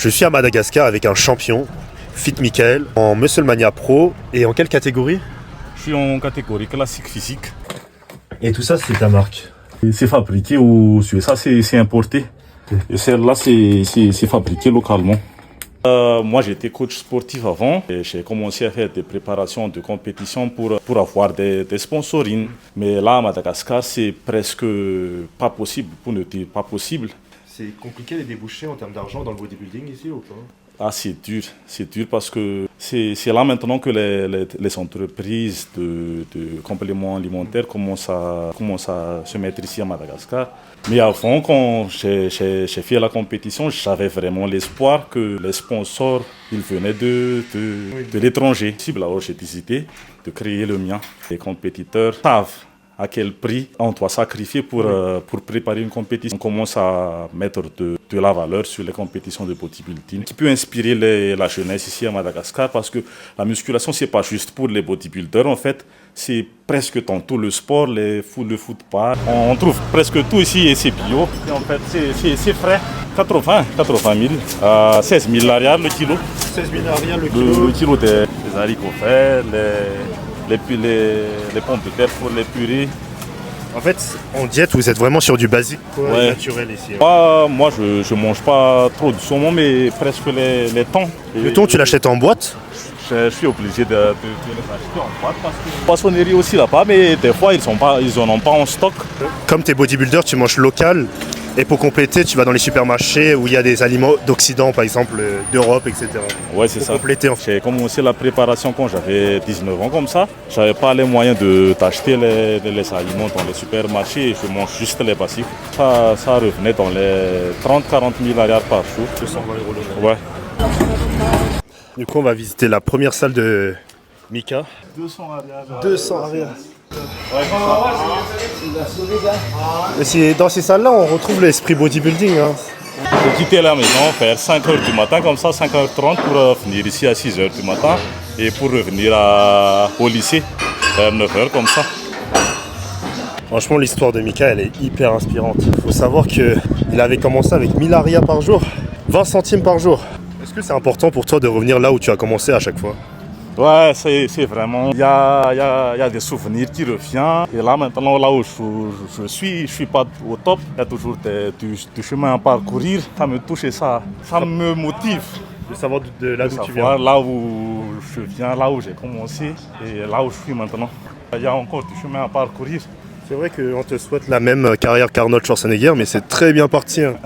Je suis à Madagascar avec un champion, Fit Michael, en Musclemania Pro. Et en quelle catégorie? Je suis en catégorie classique physique. Et tout ça, c'est ta marque? Et c'est fabriqué aux USA, c'est importé. Et celle-là, c'est fabriqué localement. Moi, j'étais coach sportif avant. Et j'ai commencé à faire des préparations de compétition pour avoir des sponsorings. Mais là, à Madagascar, c'est presque pas possible, pour ne dire pas possible. C'est compliqué les débouchés en termes d'argent dans le bodybuilding ici ou pas? Ah, c'est dur parce que c'est là maintenant que les entreprises de compléments alimentaires commencent à se mettre ici à Madagascar. Mais avant, quand j'ai fait la compétition, j'avais vraiment l'espoir que les sponsors, ils venaient de l'étranger. Alors j'ai décidé de créer le mien. Les compétiteurs savent à quel prix on doit sacrifier pour préparer une compétition. On commence à mettre de la valeur sur les compétitions de bodybuilding qui peut inspirer la jeunesse ici à Madagascar parce que la musculation, c'est pas juste pour les bodybuilders en fait, c'est presque dans tout le sport, le foot pas. On trouve presque tout ici et c'est bio. Et en fait, c'est frais. 80 000 à 16 000 arrière le kilo. 16 000 arrière le kilo. Le kilo des haricots verts, les pommes de terre pour les purées. En fait, en diète, vous êtes vraiment sur du basique, quoi, ouais. Naturel ici. Moi, je mange pas trop de saumon, mais presque les thons. Le thon, tu l'achètes en boîte? Je suis obligé de les acheter en boîte parce que poissonnerie aussi là-bas, mais des fois, ils en ont pas en stock. Comme tu es bodybuilder, tu manges local. Et pour compléter, tu vas dans les supermarchés où il y a des aliments d'Occident, par exemple d'Europe, etc. Ouais, c'est ça. Compléter, en fait. J'ai commencé la préparation quand j'avais 19 ans comme ça. J'avais pas les moyens d'acheter les aliments dans les supermarchés et je mange juste les basiques. Ça revenait dans les 30-40 000 arrières par jour. 220 € le mois. Ouais. Du coup, on va visiter la première salle de Mika. 200 arrières. 200 arrières. Ouais, Et c'est dans ces salles-là, on retrouve l'esprit bodybuilding. Hein. J'ai quitté la maison, faire 5h du matin, comme ça, 5h30 pour venir ici à 6h du matin et pour revenir au lycée vers 9h comme ça. Franchement, l'histoire de Mika, elle est hyper inspirante. Il faut savoir qu'il avait commencé avec 1000 arias par jour, 20 centimes par jour. Est-ce que c'est important pour toi de revenir là où tu as commencé à chaque fois? Ouais, c'est vraiment... Il y a des souvenirs qui reviennent. Et là, maintenant, là où je suis pas au top. Il y a toujours du chemin à parcourir. Ça me touche et ça me motive. De savoir de là d'où tu viens. Là où je viens, là où j'ai commencé et là où je suis maintenant. Il y a encore du chemin à parcourir. C'est vrai qu'on te souhaite la même carrière qu'Arnold Schwarzenegger, mais c'est très bien parti. Hein.